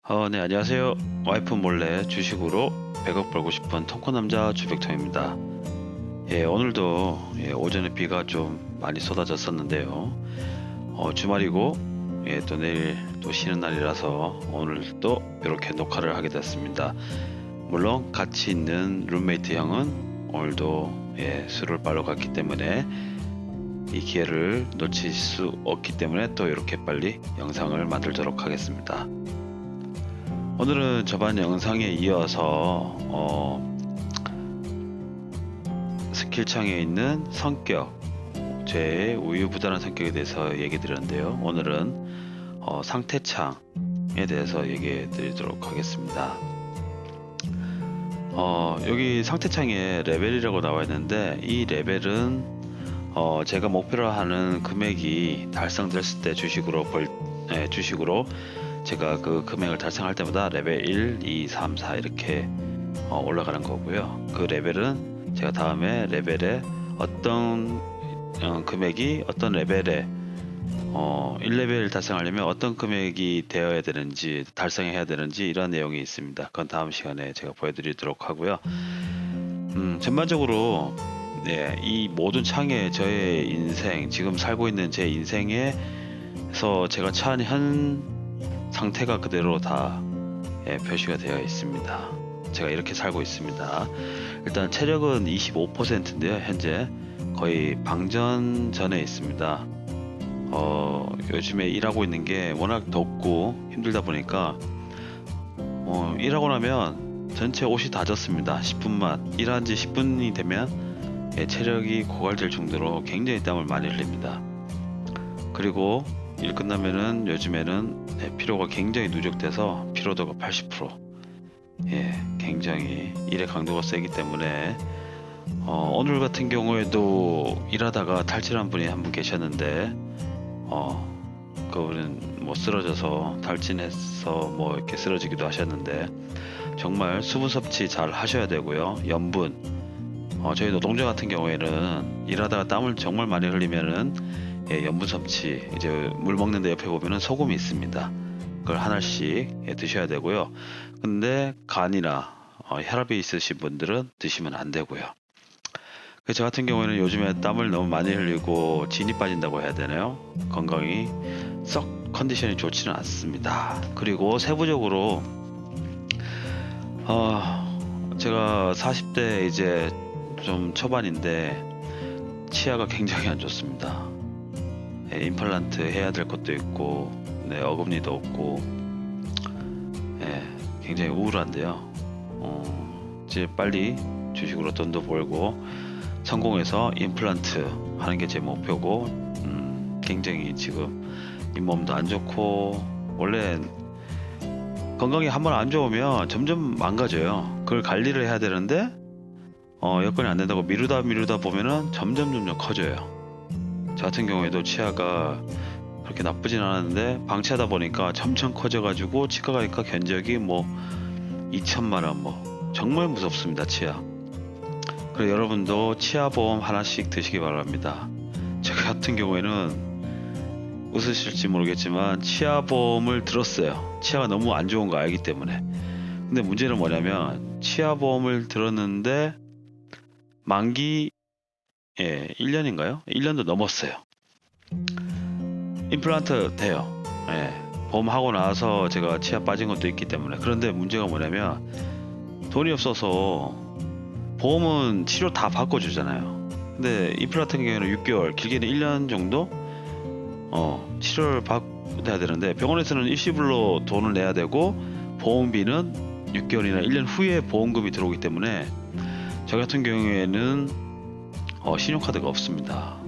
네, 안녕하세요. 와이프 몰래 주식으로 100억 벌고 싶은 통코남자 주백통입니다. 오늘도 오전에 비가 좀 많이 쏟아졌었는데요. 주말이고 또 내일 또 쉬는 날이라서 오늘 또 이렇게 녹화를 하게 됐습니다. 물론 같이 있는 룸메이트 형은 오늘도 술을 빨러 갔기 때문에 이 기회를 놓칠 수 없기 때문에 또 이렇게 빨리 영상을 만들도록 하겠습니다. 오늘은 저번 영상에 이어서 스킬창에 있는 성격, 제 우유부단한 성격에 대해서 얘기 드렸는데요. 오늘은 상태창에 대해서 얘기해 드리도록 하겠습니다. 여기 상태창에 레벨이라고 나와 있는데, 이 레벨은 제가 목표로 하는 금액이 달성됐을 때 주식으로 제가 그 금액을 달성할 때마다 레벨 1, 2, 3, 4 이렇게 올라가는 거고요. 그 레벨은 제가 다음에 레벨에 어떤 금액이 어떤 레벨에 1레벨 달성하려면 어떤 금액이 되어야 되는지, 달성해야 되는지 이런 내용이 있습니다. 그건 다음 시간에 제가 보여드리도록 하고요. 전반적으로 이 모든 창에 저의 인생, 지금 살고 있는 제 인생에서 제가 처한 현 상태가 그대로 다 표시가 되어 있습니다. 제가 이렇게 살고 있습니다. 일단 체력은 25%인데요. 현재 거의 방전전에 있습니다. 요즘에 일하고 있는 게 워낙 덥고 힘들다 보니까 일하고 나면 전체 옷이 다 젖습니다. 10분만 일한 지 10분이 되면 체력이 고갈될 정도로 굉장히 땀을 많이 흘립니다. 그리고 일 끝나면은 요즘에는 피로가 굉장히 누적돼서 피로도가 80%, 굉장히 일의 강도가 세기 때문에 오늘 같은 경우에도 일하다가 탈진한 분이 한 분 계셨는데 그분은 뭐 쓰러져서 탈진해서 뭐 이렇게 쓰러지기도 하셨는데, 정말 수분 섭취 잘 하셔야 되고요. 염분, 저희 노동자 같은 경우에는 일하다가 땀을 정말 많이 흘리면은 염분 섭취, 이제 물 먹는데 옆에 보면은 소금이 있습니다. 그걸 하나씩 드셔야 되고요. 근데 간이나 혈압이 있으신 분들은 드시면 안 되고요. 저 같은 경우에는 요즘에 땀을 너무 많이 흘리고 진이 빠진다고 해야 되나요? 건강이 썩 컨디션이 좋지는 않습니다. 그리고 세부적으로 제가 40대 이제 좀 초반인데 치아가 굉장히 안 좋습니다. 임플란트 해야 될 것도 있고, 어금니도 없고, 굉장히 우울한데요. 이제 빨리 주식으로 돈도 벌고 성공해서 임플란트 하는 게 제 목표고, 굉장히 지금 잇몸도 안 좋고, 원래 건강이 한번 안 좋으면 점점 망가져요. 그걸 관리를 해야 되는데 여건이 안 된다고 미루다 보면은 점점 커져요. 저 같은 경우에도 치아가 그렇게 나쁘진 않았는데 방치하다 보니까 점점 커져가지고 치과 가니까 견적이 뭐 2천만원, 뭐 정말 무섭습니다. 치아. 그래서 여러분도 치아 보험 하나씩 드시기 바랍니다. 저 같은 경우에는 웃으실지 모르겠지만 치아 보험을 들었어요. 치아가 너무 안 좋은 거 알기 때문에. 근데 문제는 뭐냐면 치아 보험을 들었는데 만기 1년인가요? 1년도 넘었어요. 임플란트 돼요. 보험하고 나서 제가 치아 빠진 것도 있기 때문에. 그런데 문제가 뭐냐면 돈이 없어서, 보험은 치료 다 바꿔주잖아요. 근데 임플란트 같은 경우에는 6개월, 길게는 1년 정도 치료를 받아야 되는데, 병원에서는 일시불로 돈을 내야 되고 보험비는 6개월이나 1년 후에 보험금이 들어오기 때문에 저 같은 경우에는 신용카드가 없습니다.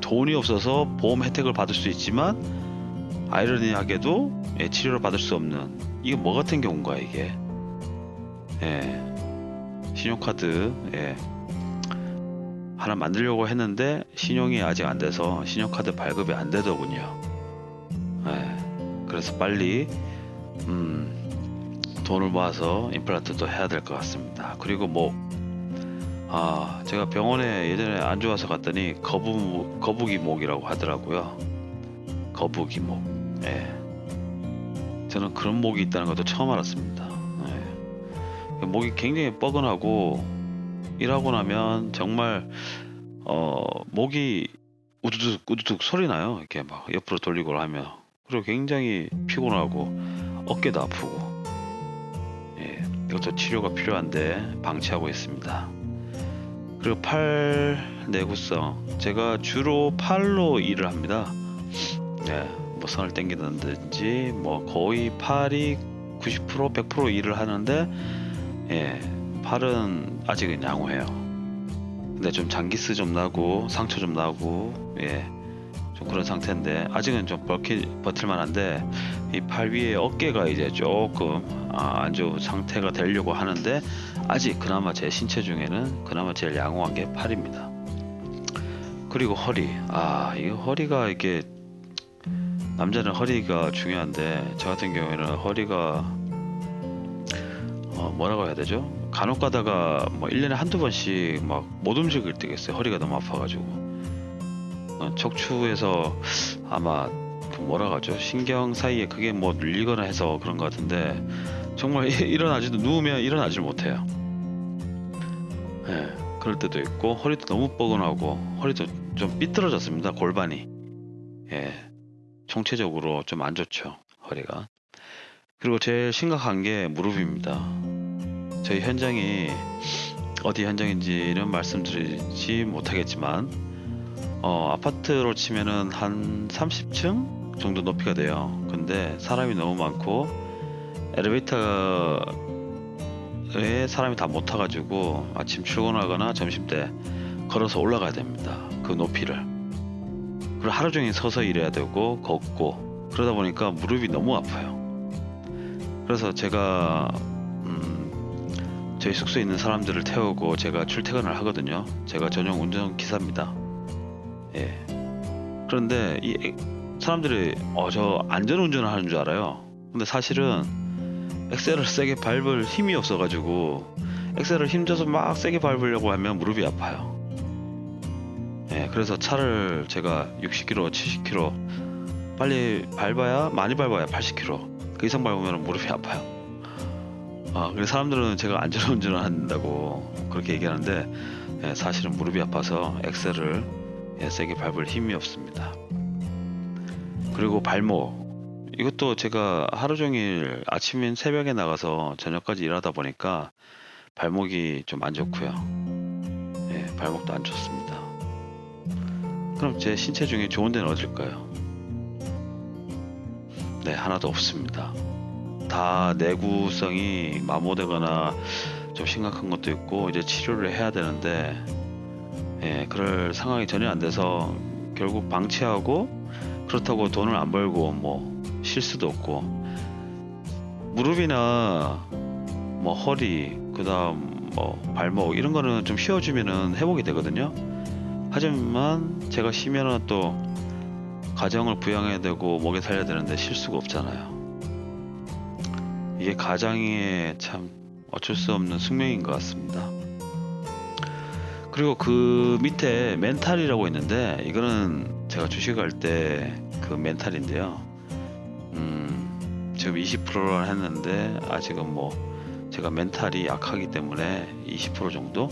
돈이 없어서 보험 혜택을 받을 수 있지만 아이러니하게도 치료를 받을 수 없는, 이게 뭐 같은 경우인가 이게. 신용카드 하나 만들려고 했는데 신용이 아직 안 돼서 신용카드 발급이 안 되더군요. 그래서 빨리 돈을 모아서 임플란트도 해야 될 것 같습니다. 그리고 제가 병원에 예전에 안 좋아서 갔더니 거북이목이라고 하더라고요. 거북이목. 저는 그런 목이 있다는 것도 처음 알았습니다. 목이 굉장히 뻐근하고 일하고 나면 정말 목이 우두둑 우두둑 소리 나요. 이렇게 막 옆으로 돌리고 하면. 그리고 굉장히 피곤하고 어깨도 아프고. 예, 이것도 치료가 필요한데 방치하고 있습니다. 그리고 팔 내구성, 제가 주로 팔로 일을 합니다. 예, 뭐 선을 당기든지 뭐 거의 팔이 90% 100% 일을 하는데, 예, 팔은 아직은 양호해요. 근데 좀 장기스 좀 나고 상처 좀 나고, 예, 좀 그런 상태인데 아직은 좀 버틸만한데, 이 팔 위에 어깨가 이제 조금 안 좋은 상태가 되려고 하는데, 아직 그나마 제 신체 중에는 그나마 제일 양호한 게 팔입니다. 그리고 허리, 이 허리가 이게, 남자는 허리가 중요한데 저 같은 경우에는 허리가 뭐라고 해야 되죠? 간혹 가다가 뭐 1년에 한두 번씩 막 못 움직일 때가 있어요. 허리가 너무 아파가지고. 척추에서 아마 그 뭐라고 하죠? 신경 사이에 그게 뭐 눌리거나 해서 그런 것 같은데, 정말 일어나지도, 누우면 일어나질 못해요. 예, 그럴 때도 있고, 허리도 너무 뻐근하고 허리도 좀 삐뚤어졌습니다. 골반이. 예, 총체적으로 좀 안 좋죠, 허리가. 그리고 제일 심각한 게 무릎입니다. 저희 현장이 어디 현장인지는 말씀드리지 못하겠지만, 아파트로 치면은 한 30층 정도 높이가 돼요. 근데 사람이 너무 많고 엘리베이터에 사람이 다 못 타가지고 아침 출근하거나 점심때 걸어서 올라가야 됩니다. 그 높이를. 그리고 하루 종일 서서 일해야 되고 걷고, 그러다 보니까 무릎이 너무 아파요. 그래서 제가 저희 숙소에 있는 사람들을 태우고 제가 출퇴근을 하거든요. 제가 전용 운전기사입니다. 예. 그런데 이 사람들이 저 안전운전을 하는 줄 알아요. 근데 사실은 엑셀을 세게 밟을 힘이 없어가지고, 엑셀을 힘줘서 막 세게 밟으려고 하면 무릎이 아파요. 예, 그래서 차를 제가 60km, 70km 빨리 밟아야, 많이 밟아야 80km, 그 이상 밟으면 무릎이 아파요. 그래서 사람들은 제가 안전운전을 한다고 그렇게 얘기하는데, 예, 사실은 무릎이 아파서 엑셀을 세게 밟을 힘이 없습니다. 그리고 발목, 이것도 제가 하루 종일 아침인 새벽에 나가서 저녁까지 일하다 보니까 발목이 좀 안 좋고요. 예, 발목도 안 좋습니다. 그럼 제 신체 중에 좋은 데는 어딜까요? 네, 하나도 없습니다. 다 내구성이 마모되거나 좀 심각한 것도 있고, 이제 치료를 해야 되는데, 예, 그럴 상황이 전혀 안 돼서 결국 방치하고, 그렇다고 돈을 안 벌고 뭐 쉴 수도 없고, 무릎이나 뭐 허리, 그다음 뭐 발목 이런 거는 좀 쉬어주면은 회복이 되거든요. 하지만 제가 쉬면은 또 가정을 부양해야 되고 먹여 살려야 되는데 쉴 수가 없잖아요. 이게 가장의 참 어쩔 수 없는 숙명인 것 같습니다. 그리고 그 밑에 멘탈이라고 있는데, 이거는 제가 주식할 때 그 멘탈인데요. 지금 20%를 했는데 아직은 뭐 제가 멘탈이 약하기 때문에 20% 정도?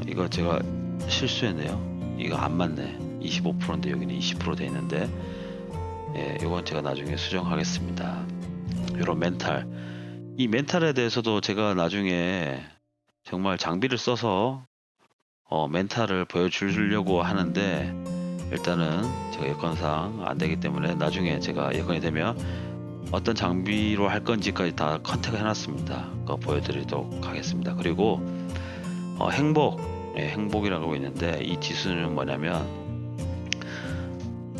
이거 제가 실수했네요. 이거 안 맞네. 25%인데 여기는 20% 돼 있는데, 예, 이건 제가 나중에 수정하겠습니다. 이런 멘탈, 이 멘탈에 대해서도 제가 나중에 정말 장비를 써서 멘탈을 보여주려고 하는데, 일단은 제가 여건상 안 되기 때문에 나중에 제가 여건이 되면 어떤 장비로 할 건지까지 다 컨택을 해놨습니다. 그거 보여드리도록 하겠습니다. 그리고 행복이라고 있는데, 이 지수는 뭐냐면,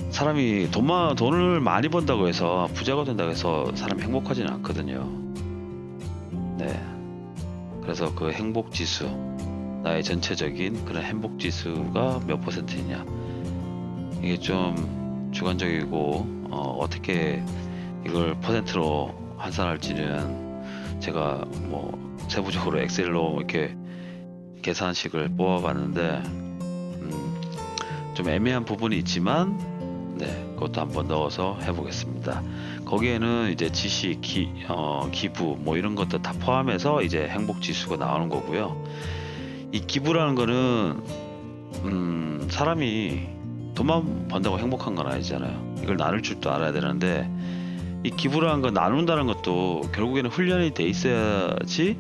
사람이 돈을 많이 번다고 해서, 부자가 된다고 해서 사람이 행복하지는 않거든요. 네. 그래서 그 행복 지수, 나의 전체적인 그런 행복 지수가 몇 %냐, 이게 좀 주관적이고, 어떻게 이걸 퍼센트로 환산할지는 제가 뭐 세부적으로 엑셀로 이렇게 계산식을 뽑아봤는데, 좀 애매한 부분이 있지만 네, 그것도 한번 넣어서 해보겠습니다. 거기에는 이제 지식, 기부 뭐 이런 것도 다 포함해서 이제 행복 지수가 나오는 거고요. 이 기부라는 거는 사람이 돈만 번다고 행복한 건 아니잖아요. 이걸 나눌 줄도 알아야 되는데, 이 기부라는 거 나눈다는 것도 결국에는 훈련이 돼 있어야지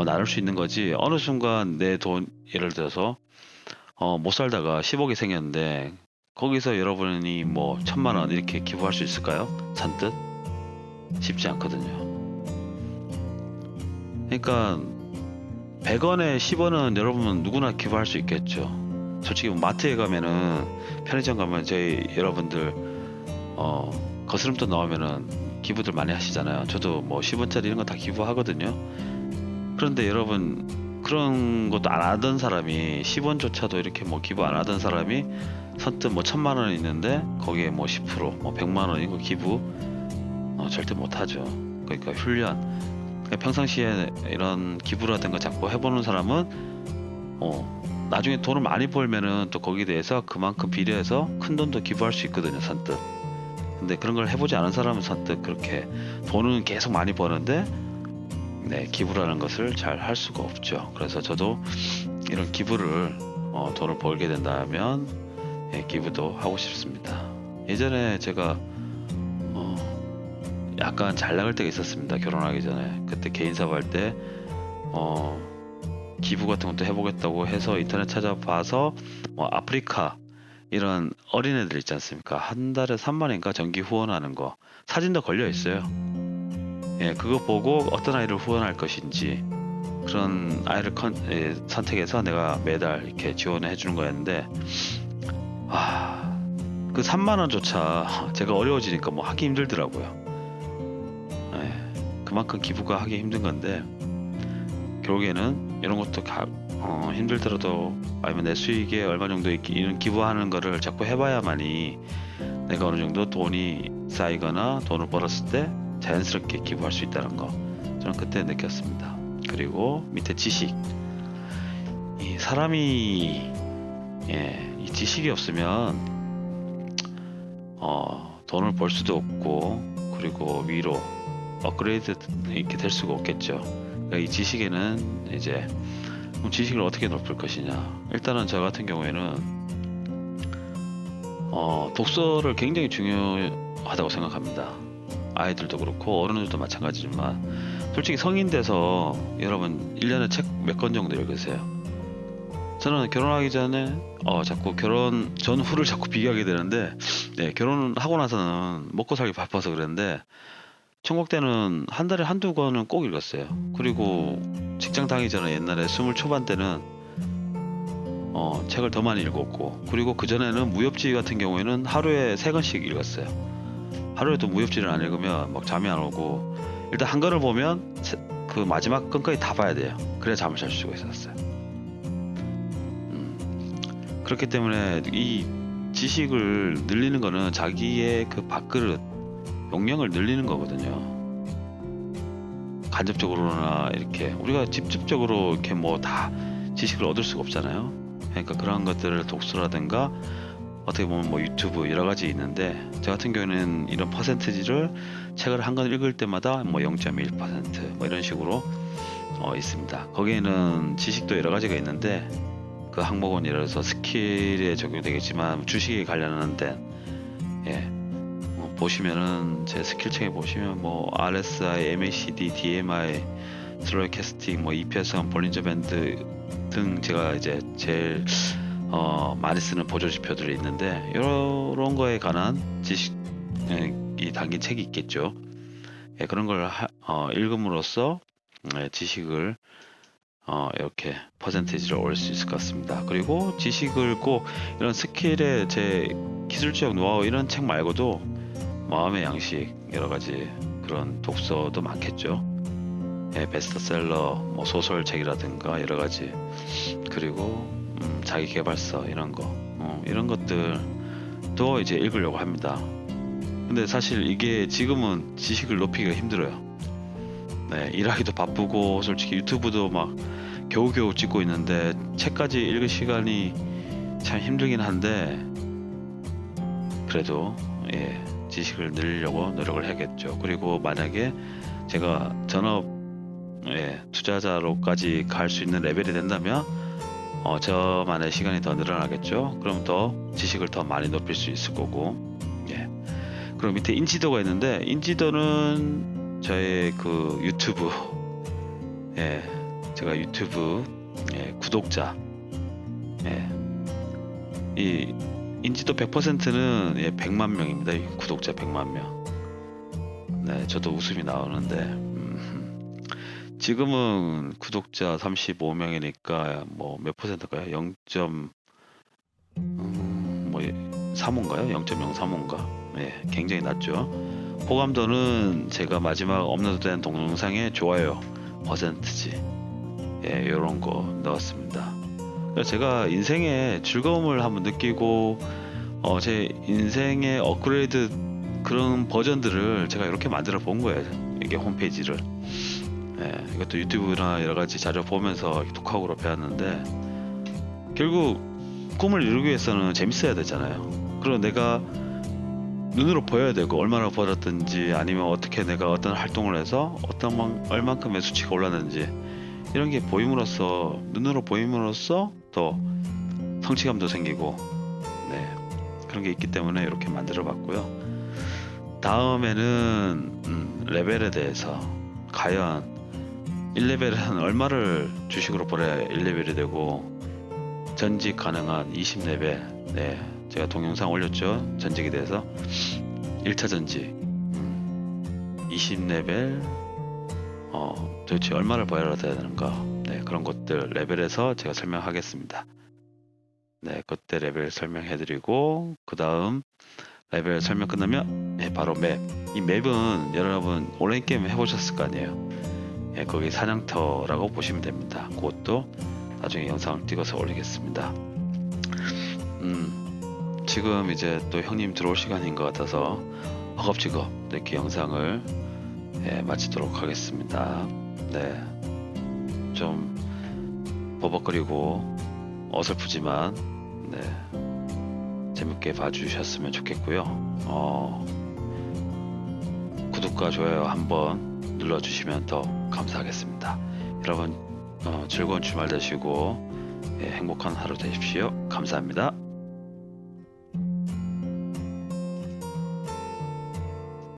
나눌 수 있는 거지. 어느 순간 내 돈, 예를 들어서 못 살다가 10억이 생겼는데 거기서 여러분이 뭐 1000만 원 이렇게 기부할 수 있을까요? 잔뜩? 쉽지 않거든요. 그러니까 100원에 10원은 여러분 누구나 기부할 수 있겠죠. 솔직히 마트에 가면은, 편의점 가면 저희 여러분들 거스름돈 나오면은 기부들 많이 하시잖아요. 저도 뭐 10원짜리 이런 거 다 기부하거든요. 그런데 여러분, 그런 것도 안 하던 사람이 10원조차도 이렇게 뭐 기부 안 하던 사람이 선뜻 뭐 1000만 원 있는데 거기에 뭐 10%, 뭐 100만 원 이거 기부 절대 못 하죠. 그러니까 훈련. 그러니까 평상시에 이런 기부라든가 자꾸 해보는 사람은 나중에 돈을 많이 벌면은 또 거기에 대해서 그만큼 비례해서 큰 돈도 기부할 수 있거든요, 선뜻. 근데 그런 걸 해보지 않은 사람은 선뜻 그렇게 돈은 계속 많이 버는데 네, 기부라는 것을 잘 할 수가 없죠. 그래서 저도 이런 기부를 돈을 벌게 된다면 기부도 하고 싶습니다. 예전에 제가 약간 잘 나갈 때가 있었습니다. 결혼하기 전에. 그때 개인 사업할 때 기부 같은 것도 해보겠다고 해서 인터넷 찾아봐서 아프리카 이런 어린애들 있지 않습니까? 한 달에 3만인가 정기 후원하는 거 사진도 걸려 있어요. 예, 그거 보고 어떤 아이를 후원할 것인지 그런 아이를 선택해서 내가 매달 이렇게 지원해 주는 거였는데, 그 3만 원조차 제가 어려워지니까 뭐 하기 힘들더라고요. 예, 그만큼 기부가 하기 힘든 건데 결국에는 이런 것도 힘들더라도 아니면 내 수익에 얼마 정도 이런 기부하는 거를 자꾸 해봐야만이 내가 어느 정도 돈이 쌓이거나 돈을 벌었을 때 자연스럽게 기부할 수 있다는 거 저는 그때 느꼈습니다. 그리고 밑에 지식. 이 사람이 이 지식이 없으면 돈을 벌 수도 없고 그리고 위로 업그레이드 이렇게 될 수가 없겠죠. 그러니까 이 지식에는 이제 지식을 어떻게 높일 것이냐. 일단은 저 같은 경우에는 독서를 굉장히 중요하다고 생각합니다. 아이들도 그렇고 어른들도 마찬가지지만 솔직히 성인 돼서 여러분 1년에 책 몇 권 정도 읽으세요? 저는 결혼하기 전에 자꾸 결혼 전후를 자꾸 비교하게 되는데 결혼하고 나서는 먹고 살기 바빠서 그랬는데 천국 때는 한 달에 한두 권은 꼭 읽었어요. 그리고 직장 다니기 전에 옛날에 20 초반 때는 책을 더 많이 읽었고, 그리고 그전에는 무협지 같은 경우에는 하루에 3권씩 읽었어요. 하루에도 무협지를 안 읽으면 막 잠이 안 오고, 일단 한 권을 보면 그 마지막 권까지 다 봐야 돼요. 그래야 잠을 잘 수가 있었어요. 그렇기 때문에 이 지식을 늘리는 거는 자기의 그 밥그릇 용량을 늘리는 거거든요. 간접적으로나 이렇게 우리가 직접적으로 이렇게 뭐 다 지식을 얻을 수가 없잖아요. 그러니까 그런 것들을 독서라든가 어떻게 보면 뭐 유튜브 여러 가지 있는데, 저 같은 경우에는 이런 퍼센티지를 책을 한 권 읽을 때마다 뭐 0.1% 뭐 이런 식으로 있습니다. 거기에는 지식도 여러 가지가 있는데 그 항목은 예를 들어서 스킬에 적용되겠지만 주식에 관련한 데 보시면은 제 스킬창에 보시면 뭐 RSI, MACD, DMI, 슬로우 캐스팅, 뭐 EPS, 볼린저 밴드 등 제가 이제 제일 많이 쓰는 보조 지표들이 있는데 이런 거에 관한 지식이 담긴 책이 있겠죠. 그런 걸 읽음으로써 지식을 이렇게 퍼센티지를 올릴 수 있을 것 같습니다. 그리고 지식을 꼭 이런 스킬의 제 기술적 노하우 이런 책 말고도 마음의 양식 여러 가지 그런 독서도 많겠죠. 베스트셀러, 뭐 소설책이라든가 여러 가지, 그리고 자기 개발서 이런 거 이런 것들도 이제 읽으려고 합니다. 근데 사실 이게 지금은 지식을 높이기가 힘들어요. 일하기도 바쁘고 솔직히 유튜브도 막 겨우겨우 찍고 있는데 책까지 읽을 시간이 참 힘들긴 한데, 그래도 지식을 늘리려고 노력을 해야겠죠. 그리고 만약에 제가 전업 투자자로까지 갈 수 있는 레벨이 된다면 저만의 시간이 더 늘어나겠죠. 그럼 더 지식을 더 많이 높일 수 있을 거고. 그리고 밑에 인지도가 있는데, 인지도는 저의 그 유튜브, 제가 유튜브 구독자, 이 인지도 100%는 100만 명입니다. 이 구독자 100만 명. 네, 저도 웃음이 나오는데 지금은 구독자 35명이니까 뭐 몇 퍼센트일까요? 0. 뭐 3호인가요? 0.03호인가? 굉장히 낮죠. 호감도는 제가 마지막 업로드된 동영상에 좋아요 퍼센트지 이런 거 넣었습니다. 그래서 제가 인생의 즐거움을 한번 느끼고 제 인생의 업그레이드 그런 버전들을 제가 이렇게 만들어 본 거예요. 이게 홈페이지를. 이것도 유튜브나 여러 가지 자료 보면서 독학으로 배웠는데, 결국 꿈을 이루기 위해서는 재밌어야 되잖아요. 그리고 내가 눈으로 보여야 되고, 얼마나 벌었든지 아니면 어떻게 내가 어떤 활동을 해서 얼만큼의 수치가 올랐는지, 이런 게 보임으로써, 눈으로 보임으로써 더 성취감도 생기고, 그런 게 있기 때문에 이렇게 만들어 봤고요. 다음에는 레벨에 대해서, 과연 1레벨은 얼마를 주식으로 벌어야 1레벨이 되고, 전직 가능한 20레벨, 제가 동영상 올렸죠. 전직에 대해서. 1차 전직 20레벨 도대체 얼마를 벌어야 되는가, 그런 것들 레벨에서 제가 설명하겠습니다. 그때 레벨 설명해드리고, 그 다음 레벨 설명 끝나면 바로 맵. 이 맵은 여러분 온라인 게임 해보셨을 거 아니에요. 거기 사냥터라고 보시면 됩니다. 그것도 나중에 영상을 찍어서 올리겠습니다. 지금 이제 또 형님 들어올 시간인 것 같아서 허겁지겁 이렇게 영상을 마치도록 하겠습니다. 좀 버벅거리고 어설프지만 재밌게 봐주셨으면 좋겠고요. 구독과 좋아요 한번 눌러주시면 더 감사하겠습니다. 여러분 즐거운 주말 되시고 행복한 하루 되십시오. 감사합니다.